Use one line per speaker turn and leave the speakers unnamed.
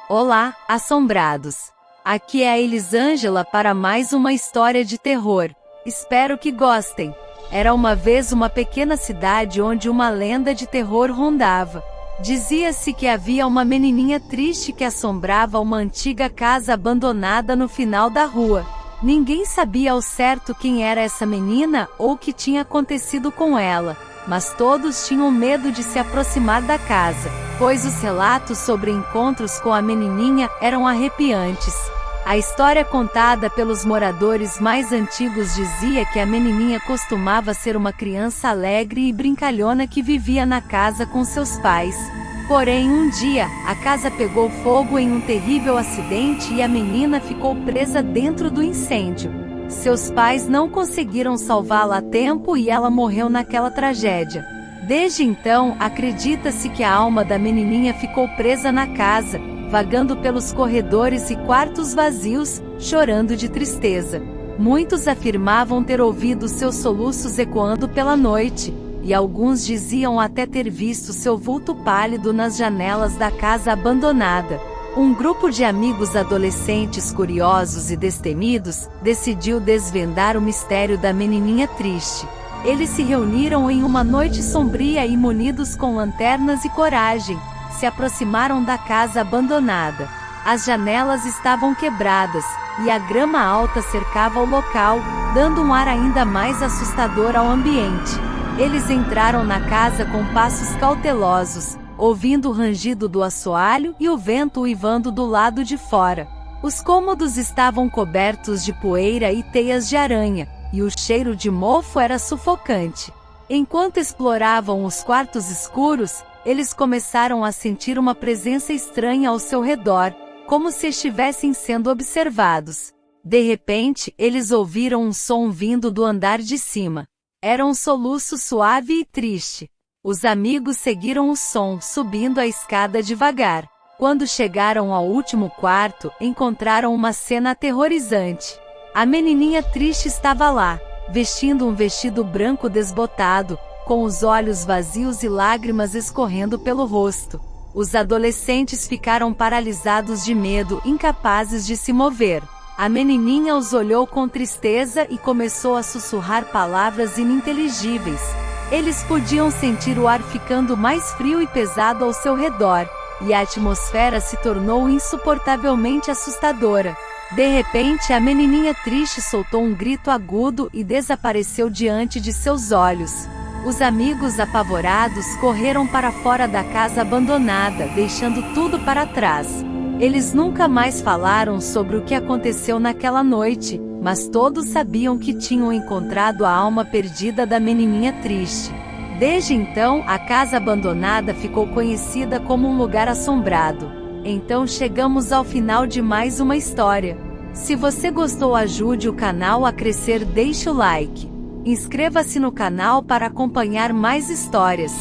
Olá, assombrados! Aqui é a Elisângela para mais uma história de terror. Espero que gostem. Era uma vez uma pequena cidade onde uma lenda de terror rondava. Dizia-se que havia uma menininha triste que assombrava uma antiga casa abandonada no final da rua. Ninguém sabia ao certo quem era essa menina ou o que tinha acontecido com ela, mas todos tinham medo de se aproximar da casa, pois os relatos sobre encontros com a menininha eram arrepiantes. A história contada pelos moradores mais antigos dizia que a menininha costumava ser uma criança alegre e brincalhona que vivia na casa com seus pais. Porém, um dia, a casa pegou fogo em um terrível acidente e a menina ficou presa dentro do incêndio. Seus pais não conseguiram salvá-la a tempo e ela morreu naquela tragédia. Desde então, acredita-se que a alma da menininha ficou presa na casa, vagando pelos corredores e quartos vazios, chorando de tristeza. Muitos afirmavam ter ouvido seus soluços ecoando pela noite, e alguns diziam até ter visto seu vulto pálido nas janelas da casa abandonada. Um grupo de amigos adolescentes curiosos e destemidos decidiu desvendar o mistério da menininha triste. Eles se reuniram em uma noite sombria e, munidos com lanternas e coragem, se aproximaram da casa abandonada. As janelas estavam quebradas, e a grama alta cercava o local, dando um ar ainda mais assustador ao ambiente. Eles entraram na casa com passos cautelosos, ouvindo o rangido do assoalho e o vento uivando do lado de fora. Os cômodos estavam cobertos de poeira e teias de aranha, e o cheiro de mofo era sufocante. Enquanto exploravam os quartos escuros, eles começaram a sentir uma presença estranha ao seu redor, como se estivessem sendo observados. De repente, eles ouviram um som vindo do andar de cima. Era um soluço suave e triste. Os amigos seguiram o som, subindo a escada devagar. Quando chegaram ao último quarto, encontraram uma cena aterrorizante. A menininha triste estava lá, vestindo um vestido branco desbotado, com os olhos vazios e lágrimas escorrendo pelo rosto. Os adolescentes ficaram paralisados de medo, incapazes de se mover. A menininha os olhou com tristeza e começou a sussurrar palavras ininteligíveis. Eles podiam sentir o ar ficando mais frio e pesado ao seu redor, e a atmosfera se tornou insuportavelmente assustadora. De repente, a menininha triste soltou um grito agudo e desapareceu diante de seus olhos. Os amigos apavorados correram para fora da casa abandonada, deixando tudo para trás. Eles nunca mais falaram sobre o que aconteceu naquela noite, mas todos sabiam que tinham encontrado a alma perdida da menininha triste. Desde então, a casa abandonada ficou conhecida como um lugar assombrado. Então chegamos ao final de mais uma história. Se você gostou, ajude o canal a crescer, deixe o like. Inscreva-se no canal para acompanhar mais histórias.